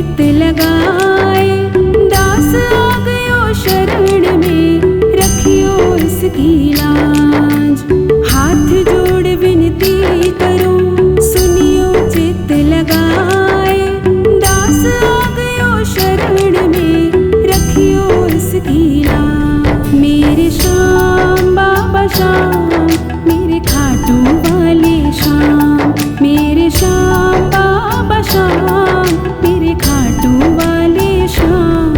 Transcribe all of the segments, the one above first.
चित्त लगाए। दास आ गयो शरण में, रखियो इसकी लाज। हाथ जोड़ विनती करूं, सुनियो चित्त लगाए। दास आ गयो शरण में, रखियो इसकी लाज। मेरे श्याम बाबा श्याम, मेरे खाटू वाले श्याम। मेरे श्याम बाबा श्याम, मेरे खाटू वाले श्याम।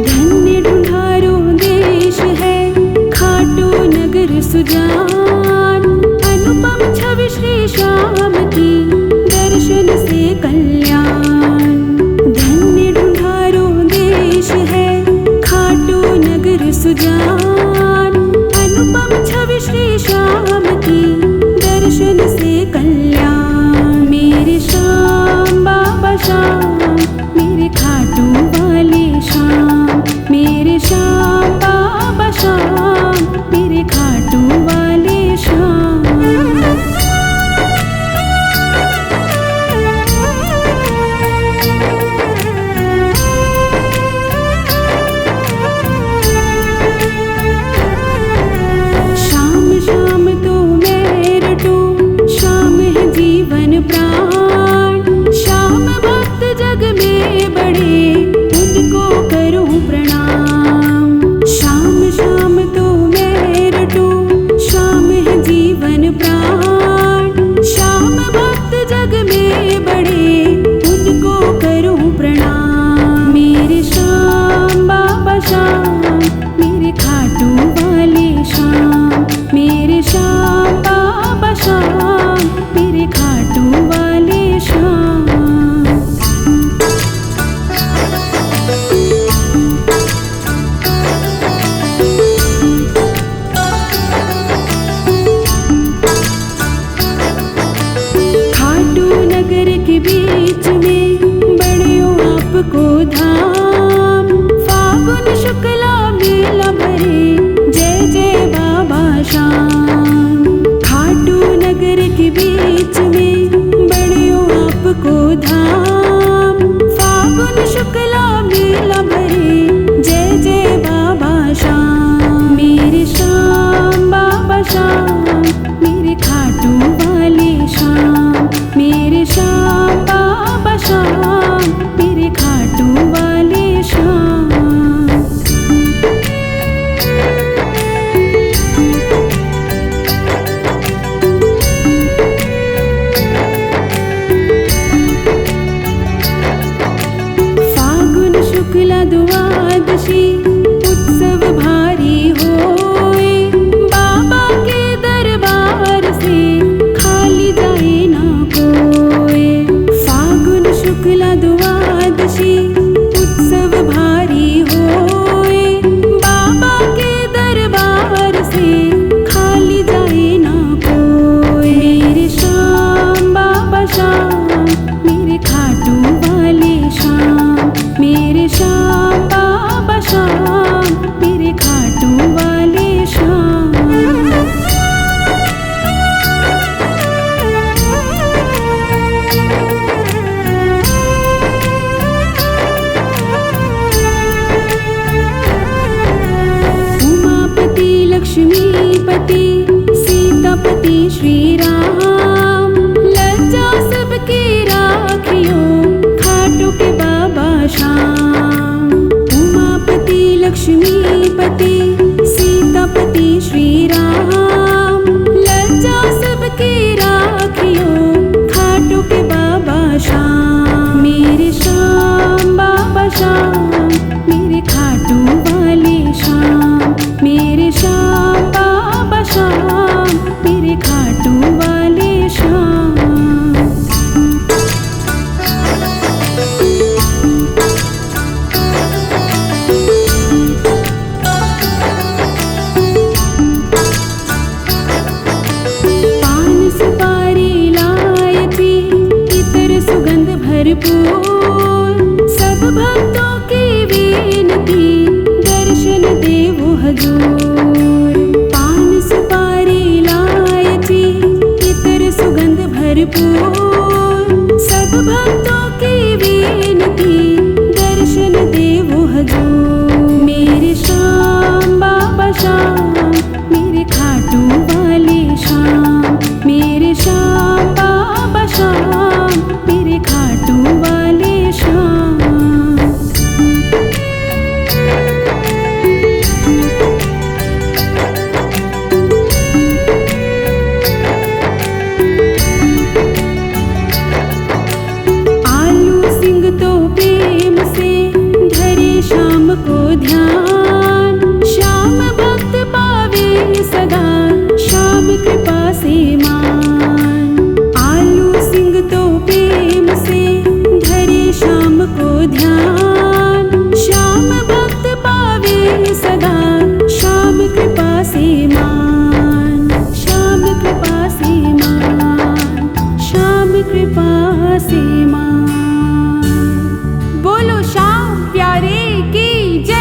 धन्य ढूंढारो देश है, खाटू नगर सुजान। अनुपम छवि श्री श्याम की, दर्शन से कल्याण। धन्य ढूंढारो देश है, खाटू नगर सुजान। अनुपम छवि श्री श्याम की, दर्शन से कल्याण। मेरे श्याम बाबा श्याम, मेरे खाटू वाले श्याम। मेरे श्याम बाबा श्याम, मेरे खाटू वाले श्याम। श्याम श्याम तो मैं रटूं, श्याम है जीवन प्राण। श्याम भक्त जग में बड़े, उनको करूं प्रणाम। श्याम श्याम तो मैं रटूं, श्याम है जीवन प्राण। श्याम भक्त जग में बड़े, उनको करूं प्रणाम। मेरे श्याम बाबा श्याम, मेरे खाटू वाले श्याम। मेरे श्याम बाबा श्याम, मेरे खाटू वाले श्याम। खाटू नगर के बीच में, बड़ियो आपको धाम। फागुन शुक्ला मेला भरे, जय जय बाबा श्याम। खाटू नगर के बीच में, बड़ियो आपको धाम। फागुन शुक्ला मेला भरे, जय जय बाबा श्याम। मेरे श्याम बाबा श्याम, मेरे खाटू वाले श्याम। मेरे श्याम बाबा श्याम, मेरे खाटू वाले श्याम। फागुन शुक्ला द्वादशी, उत्सव भारी होए। बाबा के दरबार से, खाली जाए ना कोई। फागुन शुक्ला द्वादशी, उत्सव भारी होए। बाबा के दरबार से, खाली जाए ना कोई। मेरे श्याम बाबा श्याम, मेरे खाटू वाले श्याम। मेरे श्याम बाबा श्याम, मेरे खाटू वाले श्याम। उमापति लक्ष्मीपति, सीतापति श्री राम। लज्जा सबकी राखियो, खाटू के बाबा श्याम। उमापति लक्ष्मीपति, सीतापति श्री राम। लज्जा सबकी राखियो, खाटू के बाबा श्याम। मेरे श्याम बाबा श्याम, मेरे खाटू वाले श्याम। मेरे श्याम बाबा श्याम, मेरे खाटू वाले श्याम। श्याम, मेरे खाटू वाले श्याम, मेरे श्याम बाबा श्याम, मेरे खाटू वाले श्याम। आलू सिंह तो प्रेम से धरे श्याम को ध्यान, श्याम भक्त पावे सदा श्याम कृपा से मान। आलू सिंह तो प्रेम से धरे श्याम को ध्यान, श्याम भक्त पावे सदा श्याम कृपा से मान, श्याम कृपा से मान, श्याम कृपा से मान। बोलो श्याम प्यारे की जय।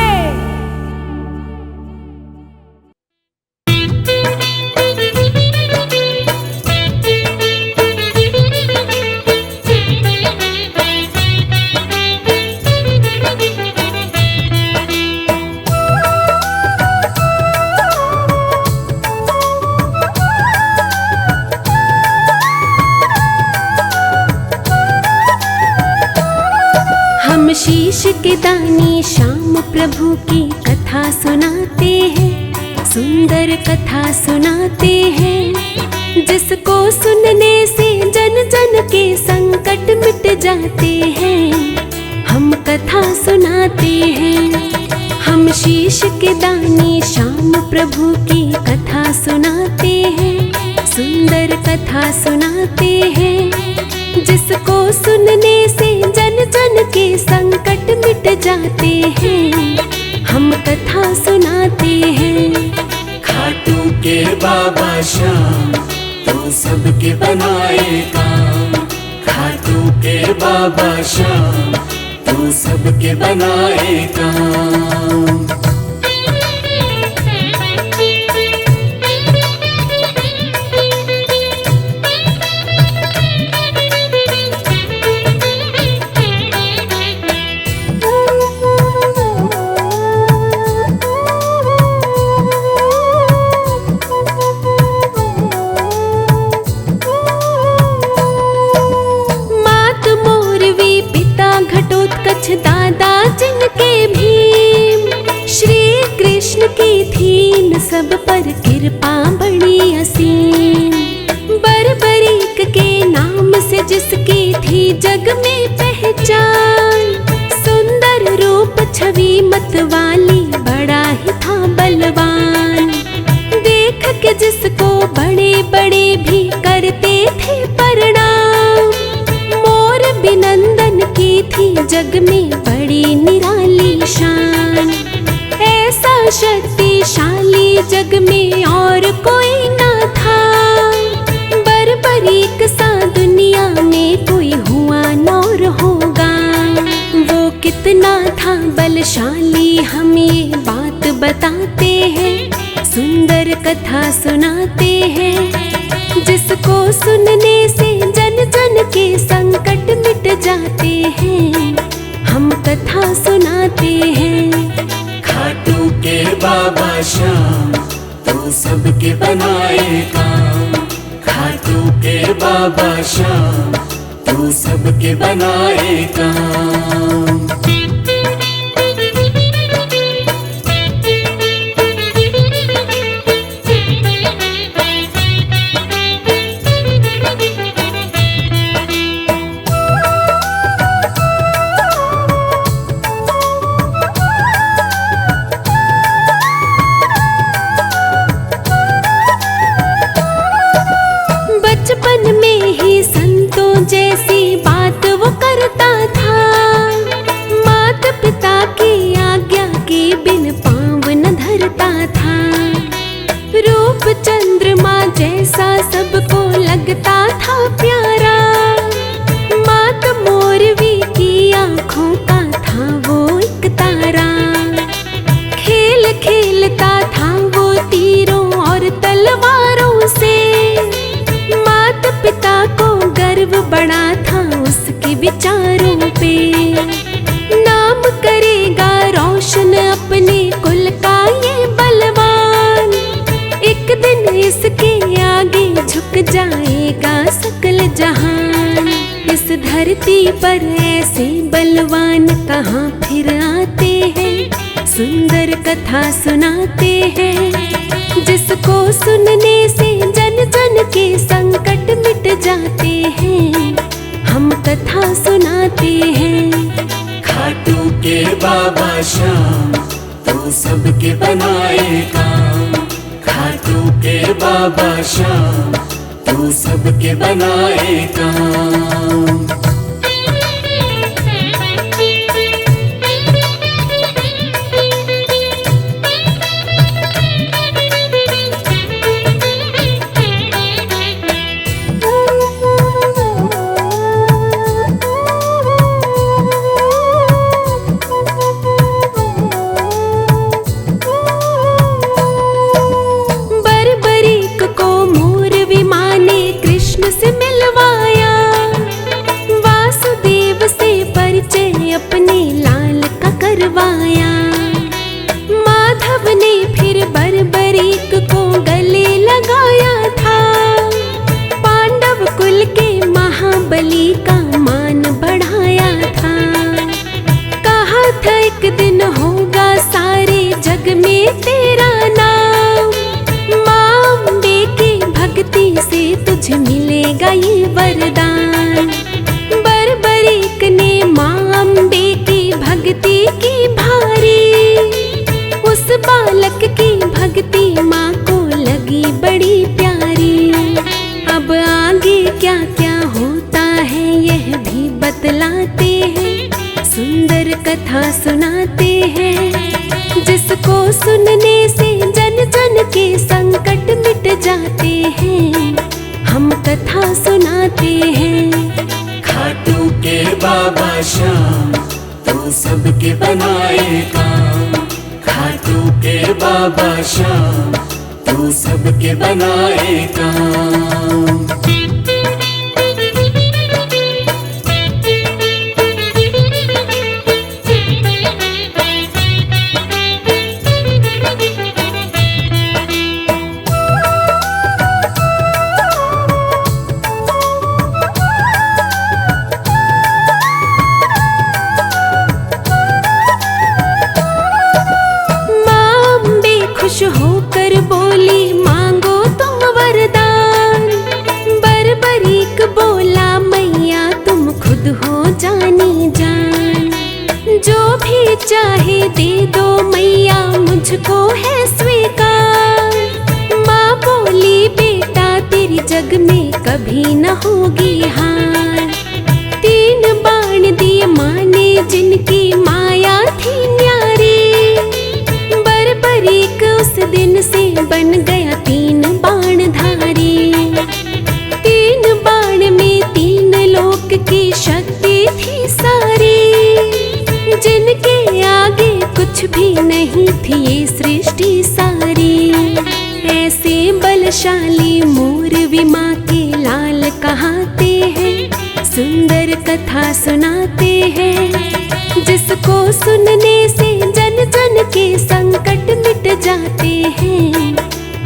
हम शीश के दानी श्याम प्रभु की कथा सुनाते हैं, सुंदर कथा सुनाते हैं, जिसको सुनने से जन जन के संकट मिट जाते हैं। हम कथा सुनाते हैं, हम शीश के दानी श्याम प्रभु की कथा सुनाते हैं, सुंदर कथा सुनाते हैं, जिसको सुनने से जन जन के संकट मिट जाते हैं। हम कथा सुनाते हैं। खाटू के बाबा श्याम, तू सबके बनाए काम। खाटू के बाबा श्याम, तू सबके बनाए काम। दादा जिनके भीम, श्री कृष्ण की थी सब पर कृपा बड़ी असीम। बरबरीक के नाम से जिसकी थी जग में पहचान, सुंदर रूप छवि मत वाली बड़ा ही था बलवान। देख के जिसको बड़े बड़े भी करते थे प्रणाम, मोर बिनंदन की थी जग में बड़ी निराली शान। ऐसा शक्तिशाली जग में और कोई ना था, बरबरीक सा दुनिया में कोई हुआ नौर होगा। वो कितना था बलशाली हम ये बात बताते हैं, सुंदर कथा सुनाते हैं, जिसको सुनने से जन जन के संकट मिट जाते हैं। हम कथा सुनाते हैं। खाटू के बाबा श्याम, तू सबके बनाए काम। खाटू के बाबा श्याम, तू सबके बनाए काम। बचपन में ही संतों जैसी बात वो करता था, धरती पर ऐसे बलवान कहाँ फिर आते हैं, सुंदर कथा सुनाते हैं। जिसको सुनने से जन जन के संकट मिट जाते हैं, हम कथा सुनाते हैं। खाटू के बाबा श्याम तू सबके बनाए काम। खाटू के बाबा श्याम तू सबके बनाए काम। से मिलवाया, वासुदेव से परिचय अपने लाल का करवाया। माधव ने फिर बर्बरीक को गले लगाया था, पांडव कुल के महाबली का मान बढ़ाया था। कहा था एक दिन होगा सारे जग में तेरा नाम, माँ अम्बे की भक्ति से तुझे मिलेगा ये वरदान। बर्बरीक ने माँ अम्बे की भक्ति की भारी, उस बालक की भक्ति माँ को लगी बड़ी प्यारी। अब आगे क्या क्या होता है यह भी बतलाते हैं, सुंदर कथा सुनाते हैं। जिसको सुनने से जन जन के संकट मिट जाते हैं, हम कथा सुनाते हैं। खाटू के बाबा श्याम तू सबके बनाए काम। खाटू के बाबा श्याम तू सबके बनाए काम। होकर बोली मांगो तुम वरदान। बर्बरीक बोला मैया तुम खुद हो जानी जान। जो भी चाहे दे दो मैया मुझको है स्वीकार। माँ बोली बेटा तेरी जग में कभी न होगी हार। 3 बाण दिए माँ ने जिनकी माया थी न्यारी। बर्बरीक उस दिन से बन गया 3 बाण धारी। 3 बाण में 3 लोक की शक्ति थी सारी। जिनके आगे कुछ भी नहीं थी ये सृष्टि सारी। ऐसे बलशाली मोरवी माँ के लाल कहाते हैं, सुंदर कथा सुनाते हैं। जिसको सुनने से जन जन के संकट मिट जाते हैं,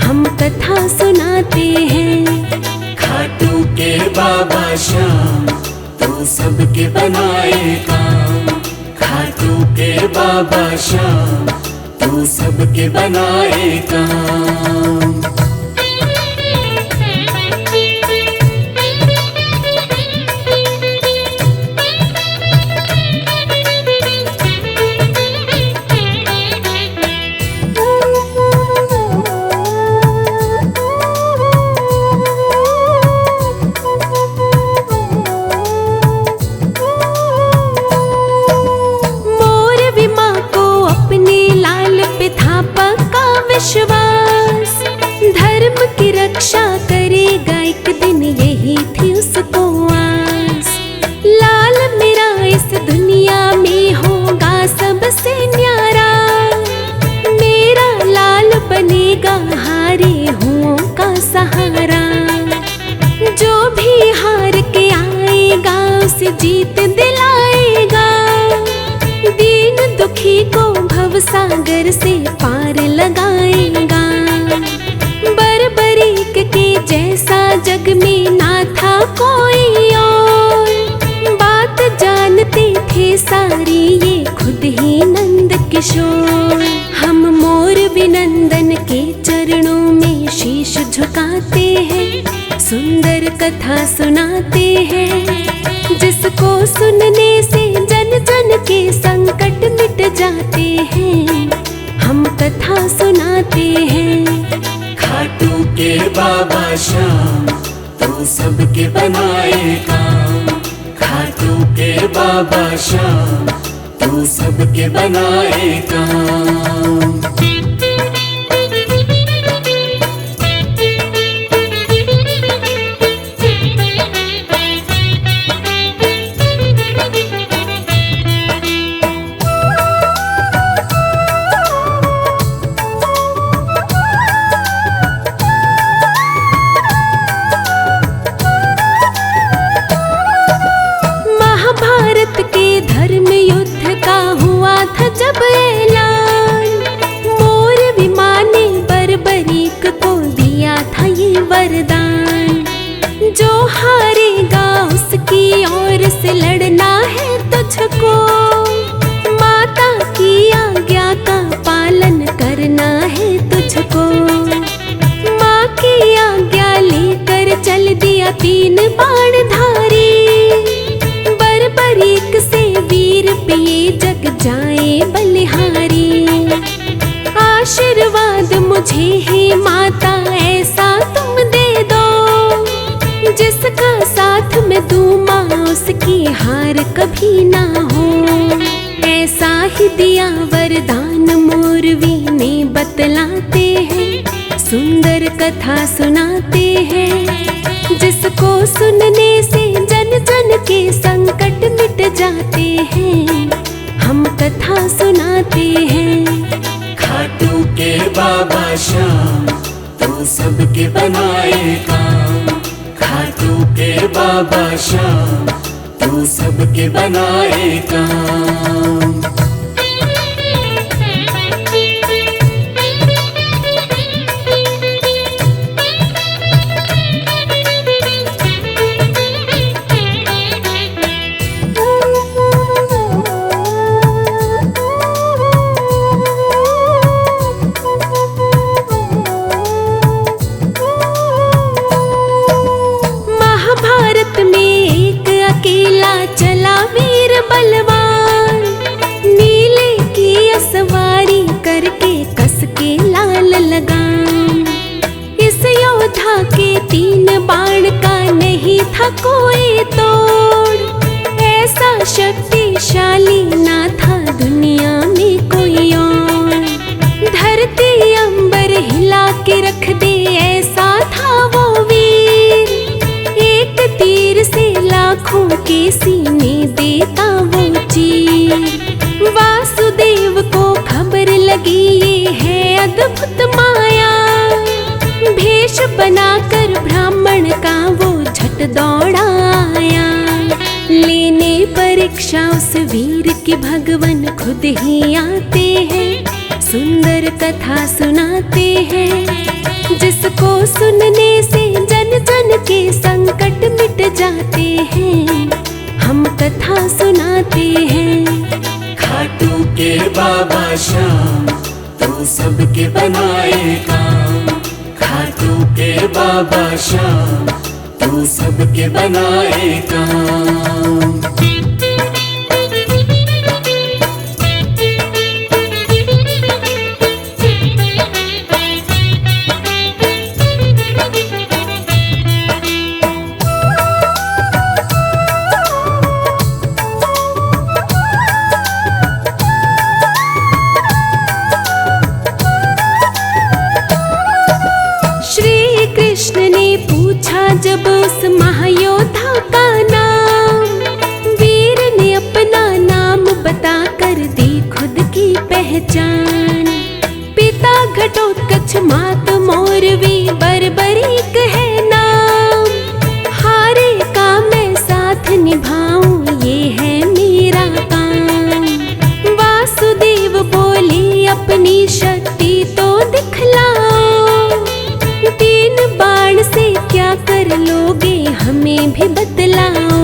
हम कथा सुनाते हैं। खाटू के बाबा श्याम तू सबके बनाए काम। खाटू के बाबा श्याम तू सबके बनाए काम। विश्वास धर्म की रक्षा करेगा एक दिन, यही थी उसको आस। लाल मेरा इस दुनिया में होगा सबसे न्यारा। मेरा लाल बनेगा हारे हुओं का सहारा। जो भी हार के आएगा उसे जीत दिलाएगा। दीन दुखी को भव सागर से पार लगाएगा। बर्बरीक के जैसा जग में ना था कोई और। हम मोर विनंदन के चरणों में शीश झुकाते हैं, सुंदर कथा सुनाते हैं। जिसको सुनने से जन जन के संकट मिट जाते हैं, हम कथा सुनाते हैं। खाटू के बाबा श्याम तू सबके बनाए काम। खाटू के बाबा श्याम तू सबके बनाए काम। महाभारत के धर्म युद्ध का हुआ था जब ऐलान, मोर विमाने बर्बरीक को दिया था ये वरदान। जो हारेगा उसकी ओर से लड़ना है तुझको, माता की आज्ञा का पालन करना है तुझको। माँ की आज्ञा लेकर चल दिया 3 बाणधारी, बर्बरीक से वीर पे ये जग जाए बलिहारी। आशीर्वाद मुझे हे माता ऐसा तुम दे दो, जिसका साथ मैं दूँ माँ उसकी हार कभी ना हो। ऐसा ही दिया वरदान मोरवी ने बतलाते हैं, सुंदर कथा सुनाते हैं। जिसको सुनने से जन जन के संकट मिट जाते हैं, हम कथा सुनाते हैं। खाटू के बाबा श्याम तू सबके बनाए काम। खाटू के बाबा श्याम तू सबके बनाए काम। महाभारत में एक अकेला चला वीर बलवान, नीले की असवारी करके कस के लाल लगाम। इस योद्धा के 3 बाण का नहीं था कोई तोड़, ऐसा शक्तिशाली ना था दुनिया में कोई और। धरती अंबर हिला के रख दे ऐसा था वो वीर, एक तीर से लाखों के सीने देता वो चीर। वासुदेव को खबर लगी ये है अद्भुत माया, भेष बनाकर ब्राह्मण का वो झट दौड़ा आया। लेने परीक्षा उस वीर की भगवान खुद ही आते हैं, सुंदर कथा सुनाते हैं। जिसको सुनने से जन जन के संकट मिट जाते हैं, हम कथा सुनाते हैं। खाटू के बाबा श्याम तू सबके बनाए काम। खाटू के बाबा श्याम तू सबके बनाए काम। कृष्ण ने पूछा जब उस महायोद्धा का नाम, वीर ने अपना नाम बताकर दी खुद की पहचान। पिता घटोत्कच मात मोरवी बर्बरीक है नाम, हारे का मैं साथ निभाऊं ये है मेरा काम। वासुदेव बोले अपनी शक्ति तो दिखलाओ, 3 बाण से क्या कर लोगे हमें भी बतलाओ।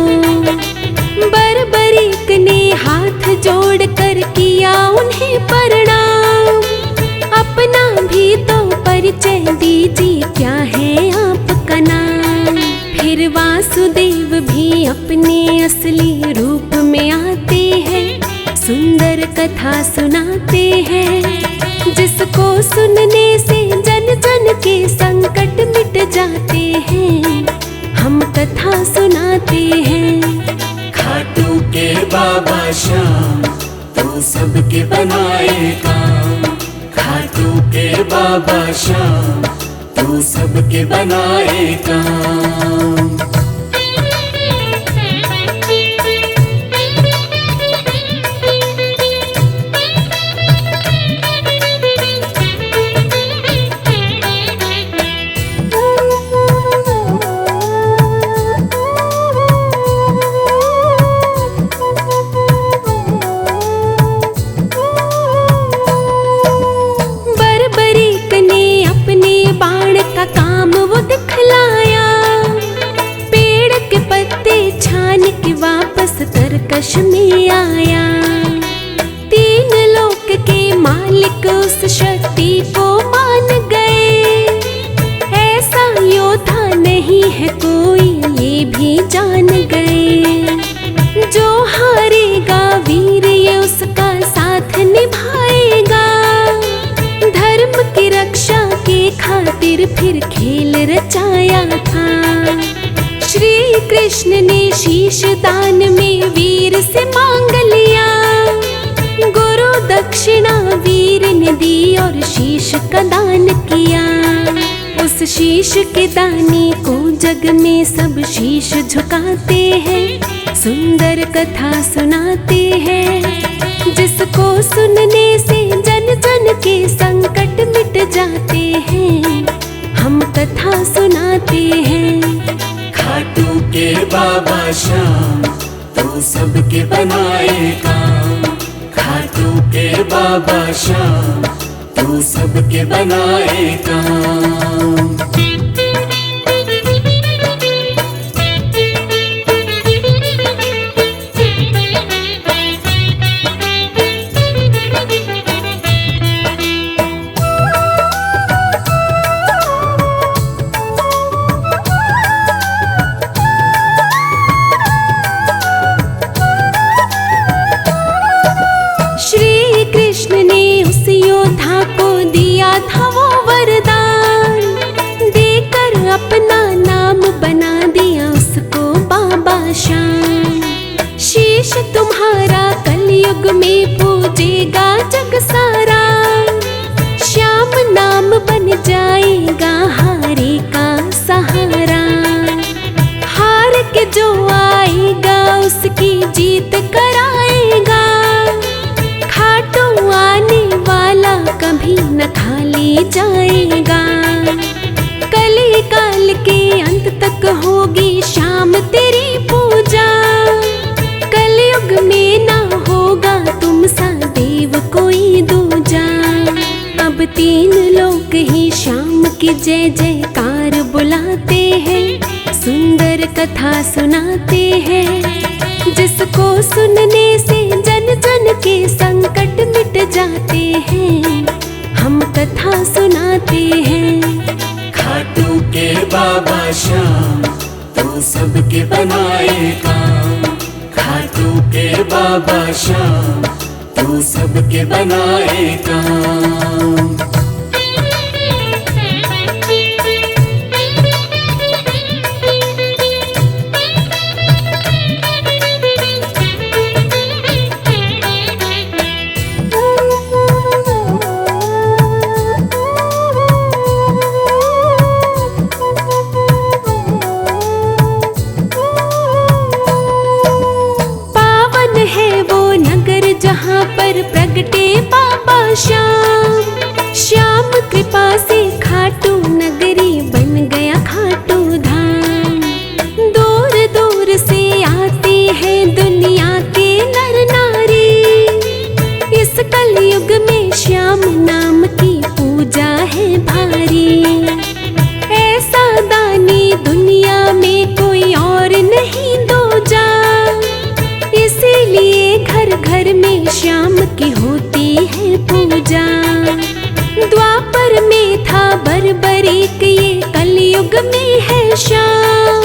बर्बरीक ने हाथ जोड़ कर किया उन्हें प्रणाम, तो परिचय दीजिए, क्या है आपका नाम। फिर वासुदेव भी अपने असली रूप में आते हैं, सुंदर कथा सुनाते हैं, जिसको सुनने से जन जन के संकट मिट जाते हैं। हम कथा सुनाते हैं। खाटू के बाबा श्याम तू सबके बनाए काम। खाटू के बाबा श्याम तू सबके बनाए काम। काम वो दिखलाया, पेड़ के पत्ते छान के वापस तरकश में आया। तीन लोक के मालिक उस शक्ति को मान गए, ऐसा योद्धा नहीं है कोई ये भी जान गए। जो हारेगा वीर ये उसका साथ निभाएगा, धर्म की रक्षा के खातिर फिर खेल रचाया था। श्री कृष्ण ने शीश दान में वीर से मांग लिया, गुरु दक्षिणा वीर ने दी और शीश का दान किया। उस शीश के दानी को जग में सब शीश झुकाते हैं, सुंदर कथा सुनाते हैं, जिसको सुनने से जन जन के संकट मिट जाते हैं। हम कथा सुनाते हैं। खाटू के बाबा श्याम तू सबके बनाए काम। खाटू के बाबा श्याम तू सबके बनाए काम। था वो वरदान, देकर अपना नाम बना दिया उसको बाबा श्याम। शीश तुम्हारा कलयुग में पूजेगा जग सारा, श्याम नाम बन जाएगा हारे का सहारा। हार के जो आएगा उसकी जीत कराएगा, खाटू आने वाला कभी न खाली जाएगा। कली काल के अंत तक होगी शाम तेरी पूजा, कलयुग में ना होगा तुम सा देव कोई दूजा। अब तीन लोग ही शाम की जय जयकार बुलाते हैं, सुंदर कथा सुनाते हैं, जिसको सुनने से जन जन के संकट मिट जाते हैं। हम कथा सुनाते हैं। खाटू के बाबा श्याम तू सबके बनाए काम। खाटू के बाबा श्याम तू सबके बनाए काम। प्रगटे बाबा श्याम। श्याम।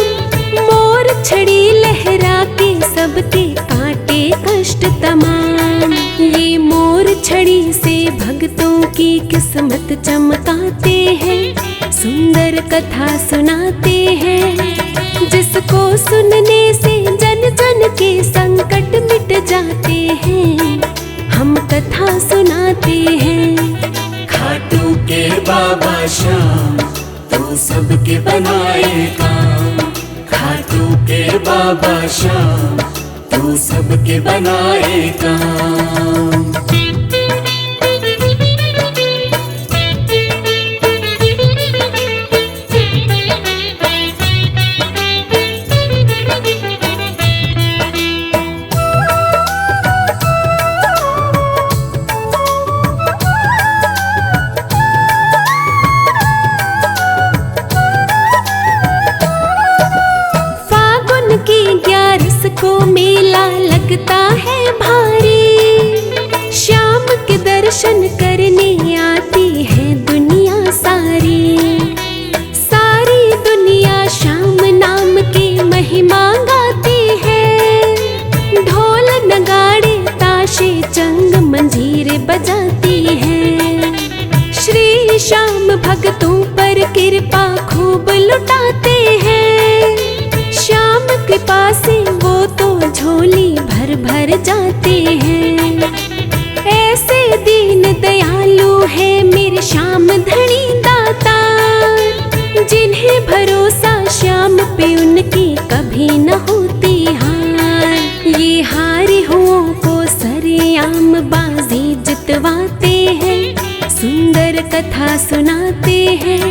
मोर छड़ी लहरा के सबके काटे कष्ट तमाम। ये मोर छड़ी से भक्तों की किस्मत चमकाते हैं, सुंदर कथा सुनाते हैं। जिसको सुनने से जन जन के संकट मिट जाते हैं, हम कथा सुनाते हैं। खाटू के बाबा श्याम तू सबके बनाए काम। खाटू के बाबा श्याम तू सबके बनाए काम। को मेला लगता है भारी। श्याम के दर्शन करने आती है दुनिया सारी। सारी दुनिया श्याम नाम की महिमा गाती है। ढोल नगाड़े ताशे चंग मंजीरे बजाती है। श्री श्याम भक्तों पर कृपा खूब लुटाते हैं। श्याम कृपा से वो तो झोली भर भर जाते हैं। ऐसे दीन दयालु है मेरे श्याम धनी दाता। जिन्हें भरोसा श्याम पे उनकी कभी न होती हार। ये हारे हुओं को सरेआम बाजी जितवाते हैं, सुंदर कथा सुनाते हैं।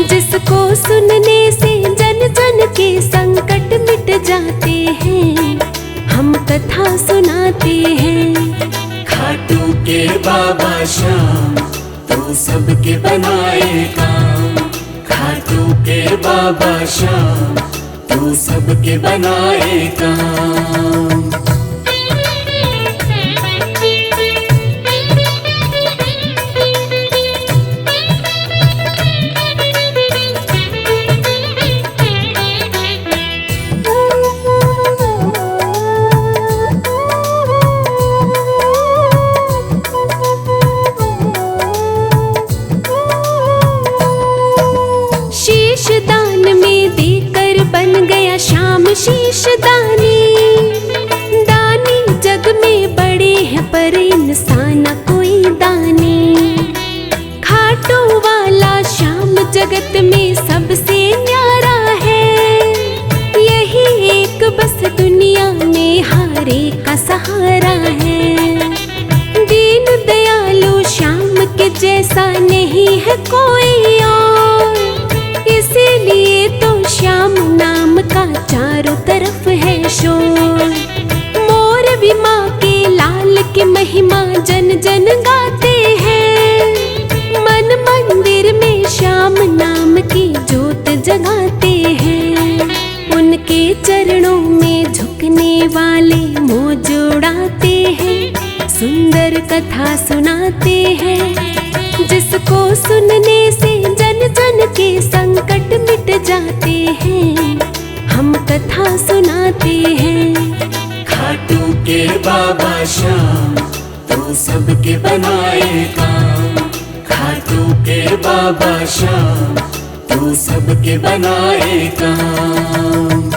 जिसको सुनने से जन जन के संकट मिट जाते हैं, हम कथा सुनाते हैं। खाटू के बाबा श्याम तू सबके बनाए काम। खाटू के बाबा श्याम तू सबके बनाए काम। शीश दानी। दानी जग में बड़े हैं पर इंसान कोई दानी। खाटू वाला श्याम जगत में सबसे न्यारा है। यही एक बस दुनिया में हारे का सहारा है। दीन दयालु श्याम के जैसा नहीं है कोई और। इसीलिए तो श्याम नाम का चारों तरफ है शोर। मोर विमा के लाल की महिमा जन जन गाते हैं। मन मंदिर में श्याम नाम की जोत जगाते हैं। उनके चरणों में झुकने वाले मौज उड़ाते हैं, सुंदर कथा सुनाते हैं। जिसको सुनने से जन जन के संकट मिट जाते हैं, हम कथा सुनाते हैं। खाटू के बाबा श्याम तू सबके बनाए काम। खाटू के बाबा श्याम तू सबके बनाए काम।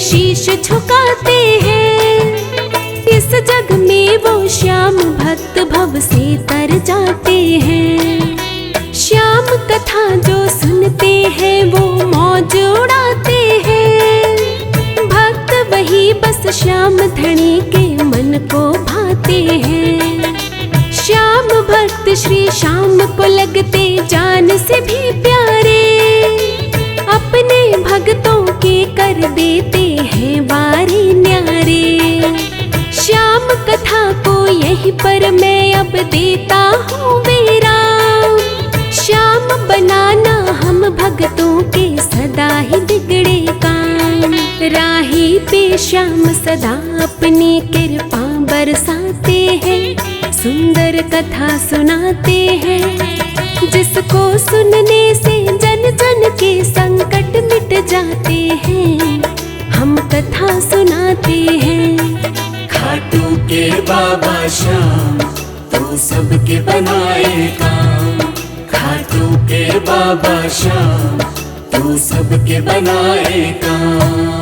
शीश झुकाते हैं। इस जग में वो श्याम भक्त भव से तर जाते हैं। श्याम कथा जो सुनते हैं वो मौज उड़ाते हैं। भक्त वही बस श्याम धनी के मन को भाते हैं। श्याम भक्त श्री श्याम को लगते जान से भी प्यारे। अपने भक्तों के कर देते हैं वारे न्यारे। पर मैं अब देता हूँ विराम। श्याम बनाना हम भक्तों के सदा ही बिगड़े काम। राही पे श्याम सदा अपनी कृपा बरसाते हैं, सुंदर कथा सुनाते हैं। जिसको सुनने से जन जन के संकट मिट जाते हैं, हम कथा सुनाते हैं। खाटू के बाबा श्याम तू सबके बनाए काम। खाटू के बाबा श्याम तू सबके बनाए काम।